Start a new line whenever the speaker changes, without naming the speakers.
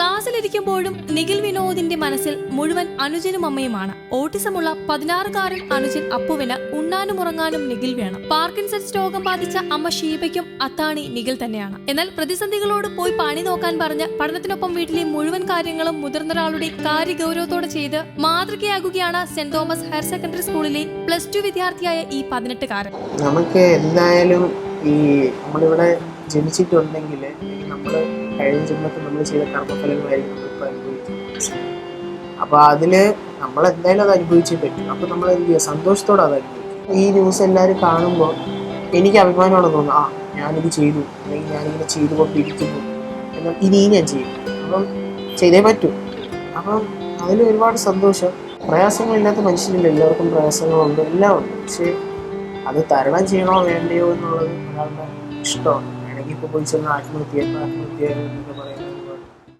ക്ലാസ്സിലിരിക്കുമ്പോഴും നിഖിൽ വിനോദിന്റെ മനസ്സിൽ മുഴുവൻ അനുജനും അമ്മയുമാണ്. ഓട്ടിസമുള്ള 16-കാരൻ അനുജൻ അപ്പുവിന് ഉണ്ണാനും ഉറങ്ങാനും നിഖിൽ വേണം. പാർക്കിൻസൺസ് രോഗം ബാധിച്ച അമ്മ ഷീബയ്ക്കും അത്താണി നിഖിൽ തന്നെയാണ്. എന്നാൽ പ്രതിസന്ധികളോട് പോയി പണി നോക്കാൻ പറഞ്ഞ് പഠനത്തിനൊപ്പം വീട്ടിലെ മുഴുവൻ കാര്യങ്ങളും മുതിർന്നൊരാളുടെ കാര്യഗൗരവത്തോടെ ചെയ്ത് മാതൃകയാകുകയാണ് സെന്റ് തോമസ് ഹയർ സെക്കൻഡറി സ്കൂളിലെ +2 വിദ്യാർത്ഥിയായ ഈ 18-കാരൻ.
നമുക്ക് എന്തായാലും ഈ നമ്മളിവിടെ ജനിച്ചിട്ടുണ്ടെങ്കിൽ നമ്മൾ കഴിഞ്ഞ ജന്മത്തിൽ നമ്മൾ ചെയ്ത കർമ്മഫലങ്ങളായിരിക്കും നമ്മളിപ്പോൾ അനുഭവിക്കുന്നത്. അപ്പോൾ അതിൽ നമ്മളെന്തായാലും അത് അനുഭവിച്ചേ പറ്റും. അപ്പോൾ നമ്മൾ എന്ത് ചെയ്യുക, സന്തോഷത്തോടെ അത് അനുഭവിക്കും. ഈ ന്യൂസ് എല്ലാവരും കാണുമ്പോൾ എനിക്ക് അഭിമാനമാണ് തോന്നുന്നത്, ഞാനിത് ചെയ്തു, അല്ലെങ്കിൽ ഞാനിങ്ങനെ ചെയ്തുകൊണ്ടിരിക്കുന്നു എന്നാൽ ഇനിയും ഞാൻ ചെയ്യും, അപ്പം ചെയ്തേ പറ്റൂ. അപ്പം അതിൽ ഒരുപാട് സന്തോഷം. പ്രയാസങ്ങളില്ലാത്ത മനുഷ്യരില്ല, എല്ലാവർക്കും പ്രയാസങ്ങളുണ്ട്, എല്ലാം ഉണ്ട്. പക്ഷേ അത് തരണം ചെയ്യണോ വേണ്ടയോ എന്നുള്ളത് ഒരാളുടെ ഇഷ്ടമാണ്. വേണമെങ്കിൽ ഇപ്പോൾ പോയി ചെന്ന് ആത്മഹത്യ